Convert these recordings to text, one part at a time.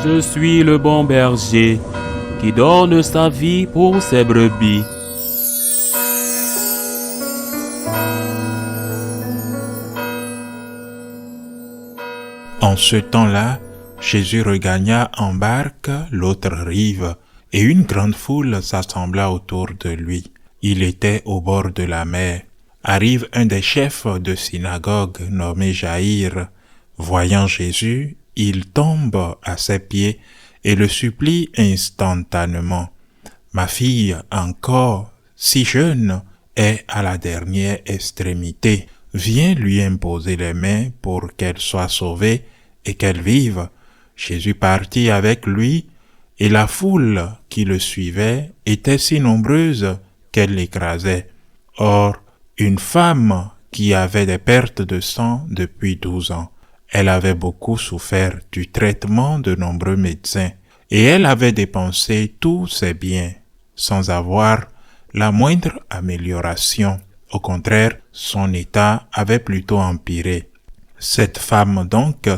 Je suis le bon berger qui donne sa vie pour ses brebis. En ce temps-là, Jésus regagna en barque l'autre rive, et une grande foule s'assembla autour de lui. Il était au bord de la mer. Arrive un des chefs de synagogue nommé Jaïr. Voyant Jésus, il tombe à ses pieds et le supplie instantanément. Ma fille, encore si jeune, est à la dernière extrémité. Viens lui imposer les mains pour qu'elle soit sauvée et qu'elle vive. Jésus partit avec lui, et la foule qui le suivait était si nombreuse qu'elle l'écrasait. Or, une femme qui avait des pertes de sang depuis 12 ans, elle avait beaucoup souffert du traitement de nombreux médecins, et elle avait dépensé tous ses biens sans avoir la moindre amélioration. Au contraire, son état avait plutôt empiré. Cette femme donc,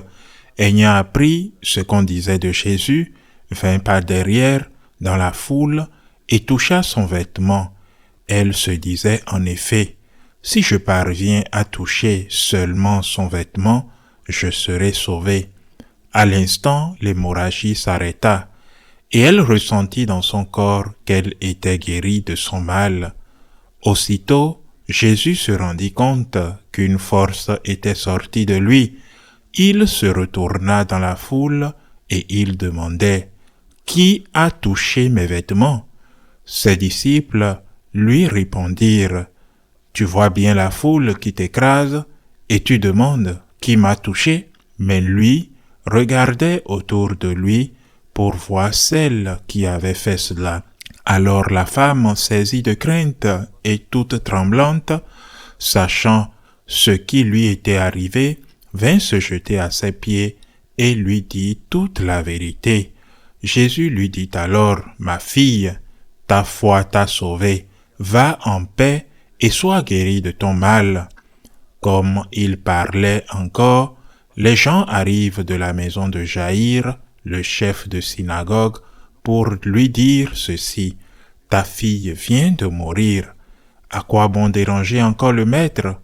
ayant appris ce qu'on disait de Jésus, vint par derrière dans la foule et toucha son vêtement. Elle se disait en effet, « Si je parviens à toucher seulement son vêtement, je serai sauvée. » À l'instant, l'hémorragie s'arrêta, et elle ressentit dans son corps qu'elle était guérie de son mal. Aussitôt, Jésus se rendit compte qu'une force était sortie de lui. Il se retourna dans la foule et il demandait « Qui a touché mes vêtements ?» Ses disciples lui répondirent « Tu vois bien la foule qui t'écrase et tu demandes « Qui m'a touché ?» Mais lui regardait autour de lui pour voir celle qui avait fait cela. Alors la femme, saisie de crainte et toute tremblante, sachant ce qui lui était arrivé, vint se jeter à ses pieds et lui dit toute la vérité. Jésus lui dit alors, « Ma fille, ta foi t'a sauvée, va en paix et sois guérie de ton mal. » Comme il parlait encore, les gens arrivent de la maison de Jaïr, le chef de synagogue, pour lui dire ceci, « Ta fille vient de mourir. À quoi bon déranger encore le maître ?»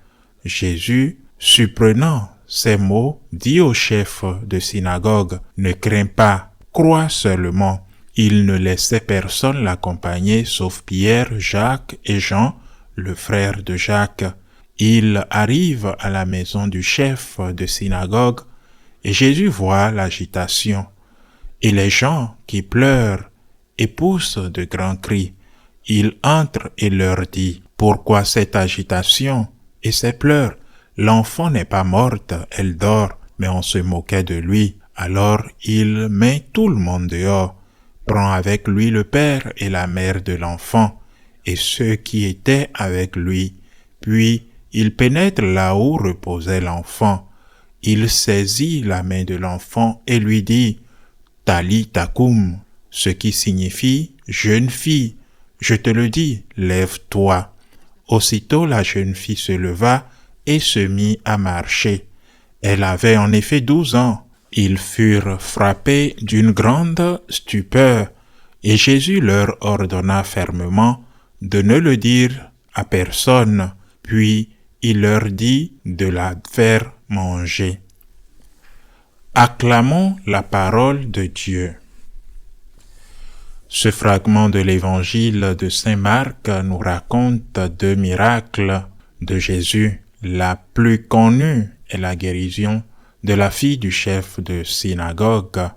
Jésus, surprenant ces mots, dit au chef de synagogue, « Ne crains pas, crois seulement. » Il ne laissait personne l'accompagner sauf Pierre, Jacques et Jean, le frère de Jacques. Il arrive à la maison du chef de synagogue et Jésus voit l'agitation et les gens qui pleurent et poussent de grands cris. Il entre et leur dit, « Pourquoi cette agitation et ces pleurs? L'enfant n'est pas morte, elle dort. » Mais on se moquait de lui. Alors il met tout le monde dehors, prend avec lui le père et la mère de l'enfant et ceux qui étaient avec lui. Puis il pénètre là où reposait l'enfant. Il saisit la main de l'enfant et lui dit, « Talitha koum », ce qui signifie « Jeune fille, je te le dis, lève-toi ». Aussitôt la jeune fille se leva et se mit à marcher. Elle avait en effet 12 ans. Ils furent frappés d'une grande stupeur, et Jésus leur ordonna fermement de ne le dire à personne, puis il leur dit de la faire manger. Acclamons la parole de Dieu. Ce fragment de l'évangile de Saint Marc nous raconte 2 miracles de Jésus. La plus connue est la guérison de la fille du chef de synagogue.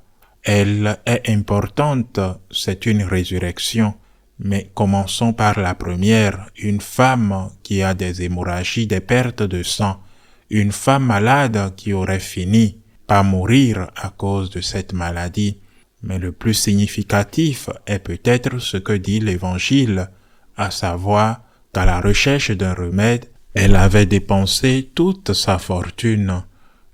Elle est importante, c'est une résurrection. Mais commençons par la première, une femme qui a des hémorragies, des pertes de sang. Une femme malade qui aurait fini par mourir à cause de cette maladie. Mais le plus significatif est peut-être ce que dit l'Évangile, à savoir qu'à la recherche d'un remède, elle avait dépensé toute sa fortune.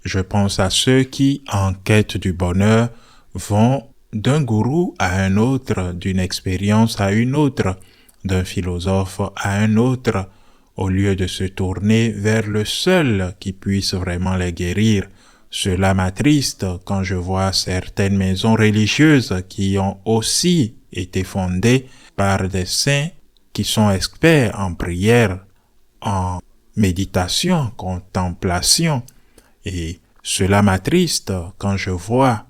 Je pense à ceux qui, en quête du bonheur, vont d'un gourou à un autre, d'une expérience à une autre, d'un philosophe à un autre, au lieu de se tourner vers le seul qui puisse vraiment les guérir, Cela m'attriste quand je vois certaines maisons religieuses qui ont aussi été fondées par des saints qui sont experts en prière, en méditation, contemplation. Et cela m'attriste quand je vois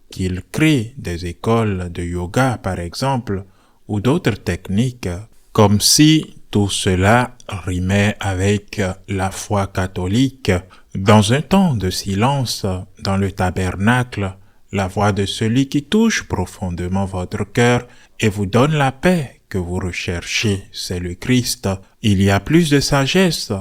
qu'ils créent des écoles de yoga, par exemple, ou d'autres techniques, comme si tout cela rimait avec la foi catholique. Dans un temps de silence, dans le tabernacle, la voix de celui qui touche profondément votre cœur et vous donne la paix que vous recherchez, c'est le Christ. Il y a plus de sagesse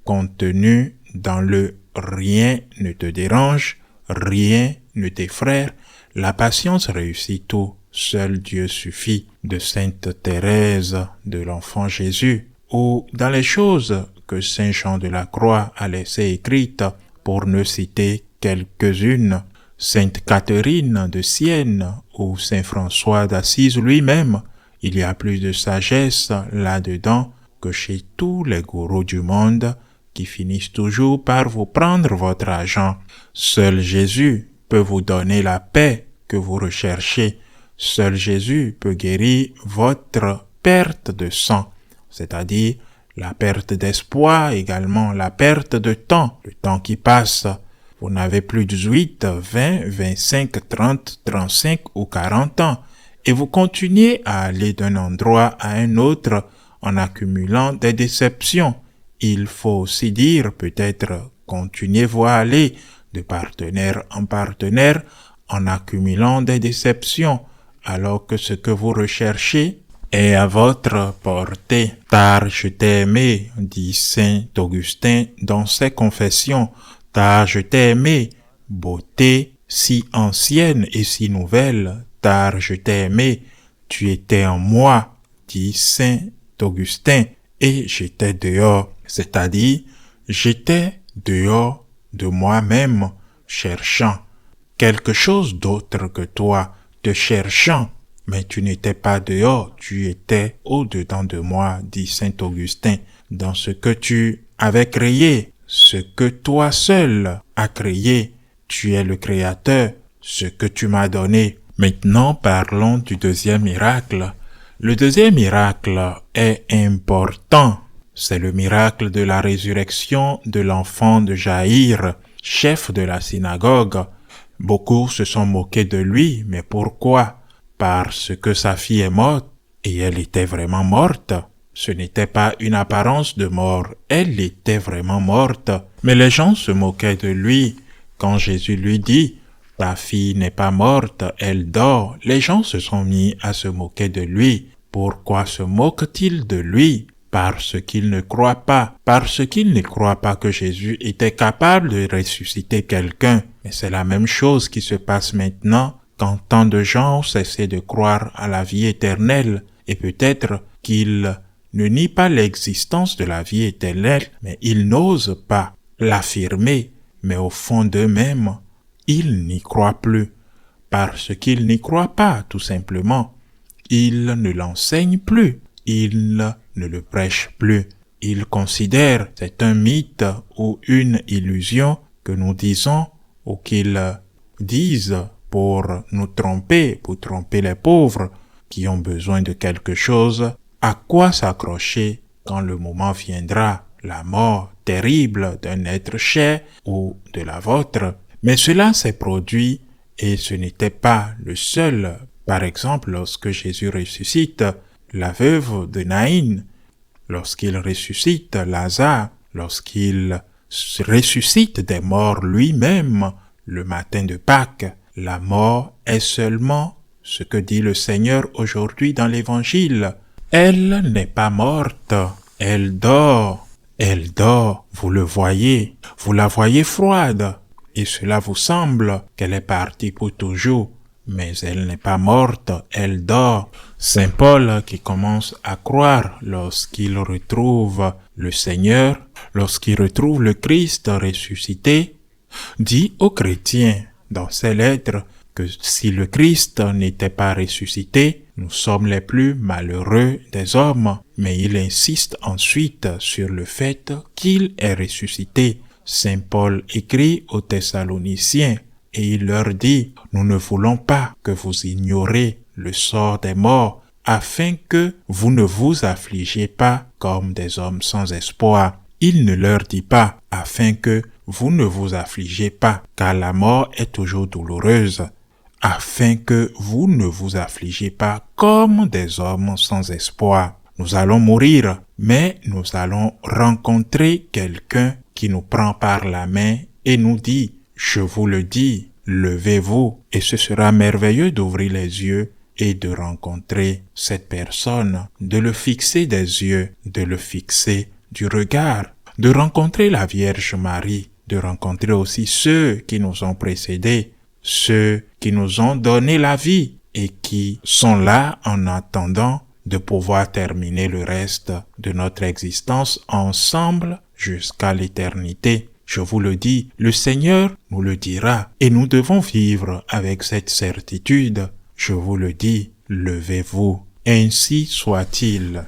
contenue dans le « rien ne te dérange, rien ne t'effraie ». La patience réussit tout, seul Dieu suffit, de Sainte Thérèse de l'Enfant Jésus, ou dans les choses que Saint Jean de la Croix a laissées écrites, pour ne citer quelques-unes, Sainte Catherine de Sienne ou Saint François d'Assise lui-même. Il y a plus de sagesse là-dedans que chez tous les gourous du monde qui finissent toujours par vous prendre votre argent. Seul Jésus peut vous donner la paix que vous recherchez. Seul Jésus peut guérir votre perte de sang, c'est-à-dire la perte d'espoir, également la perte de temps, le temps qui passe. Vous n'avez plus 18, 20, 25, 30, 35 ou 40 ans et vous continuez à aller d'un endroit à un autre en accumulant des déceptions. Il faut aussi dire, peut-être, continuez-vous à aller de partenaire en partenaire en accumulant des déceptions, alors que ce que vous recherchez est à votre portée. Car je t'ai aimé, dit saint Augustin dans ses confessions, car je t'ai aimé, beauté si ancienne et si nouvelle, car je t'ai aimé, tu étais en moi, dit saint Augustin, et j'étais dehors, c'est-à-dire j'étais dehors de moi-même, cherchant quelque chose d'autre que toi, te cherchant, mais tu n'étais pas dehors, tu étais au-dedans de moi, dit saint Augustin, dans ce que tu avais créé, ce que toi seul as créé, tu es le créateur, ce que tu m'as donné. Maintenant, parlons du deuxième miracle. Le deuxième miracle est important. C'est le miracle de la résurrection de l'enfant de Jaïr, chef de la synagogue. Beaucoup se sont moqués de lui, mais pourquoi? Parce que sa fille est morte, et elle était vraiment morte. Ce n'était pas une apparence de mort, elle était vraiment morte. Mais les gens se moquaient de lui. Quand Jésus lui dit « Ta fille n'est pas morte, elle dort », les gens se sont mis à se moquer de lui. Pourquoi se moquent-ils de lui? Parce qu'ils ne croient pas, parce qu'ils ne croient pas que Jésus était capable de ressusciter quelqu'un. Mais c'est la même chose qui se passe maintenant quand tant de gens ont cessé de croire à la vie éternelle. Et peut-être qu'ils ne nient pas l'existence de la vie éternelle, mais ils n'osent pas l'affirmer. Mais au fond d'eux-mêmes, ils n'y croient plus, parce qu'ils n'y croient pas, tout simplement. Ils ne l'enseignent plus, ils ne le prêchent plus. Ils considèrent c'est un mythe ou une illusion que nous disons ou qu'ils disent pour nous tromper, pour tromper les pauvres qui ont besoin de quelque chose. À quoi s'accrocher quand le moment viendra, la mort terrible d'un être cher ou de la vôtre? Mais cela s'est produit et ce n'était pas le seul. Par exemple, lorsque Jésus ressuscite la veuve de Naïn, lorsqu'il ressuscite Lazare, lorsqu'il ressuscite des morts lui-même le matin de Pâques, la mort est seulement ce que dit le Seigneur aujourd'hui dans l'Évangile. Elle n'est pas morte, elle dort. Elle dort, vous le voyez, vous la voyez froide, et cela vous semble qu'elle est partie pour toujours. Mais elle n'est pas morte, elle dort. Saint Paul, qui commence à croire lorsqu'il retrouve le Seigneur, lorsqu'il retrouve le Christ ressuscité, dit aux chrétiens dans ses lettres que si le Christ n'était pas ressuscité, nous sommes les plus malheureux des hommes. Mais il insiste ensuite sur le fait qu'il est ressuscité. Saint Paul écrit aux Thessaloniciens et il leur dit « Nous ne voulons pas que vous ignorez le sort des morts, afin que vous ne vous affligez pas comme des hommes sans espoir. » Il ne leur dit pas « afin que vous ne vous affligez pas, car la mort est toujours douloureuse. » Afin que vous ne vous affligez pas comme des hommes sans espoir. Nous allons mourir, mais nous allons rencontrer quelqu'un qui nous prend par la main et nous dit « Je vous le dis, levez-vous » et ce sera merveilleux d'ouvrir les yeux et de rencontrer cette personne, de le fixer des yeux, de le fixer du regard, de rencontrer la Vierge Marie, de rencontrer aussi ceux qui nous ont précédés, ceux qui nous ont donné la vie et qui sont là en attendant de pouvoir terminer le reste de notre existence ensemble jusqu'à l'éternité. Je vous le dis, le Seigneur nous le dira et nous devons vivre avec cette certitude. Je vous le dis, levez-vous. Ainsi soit-il.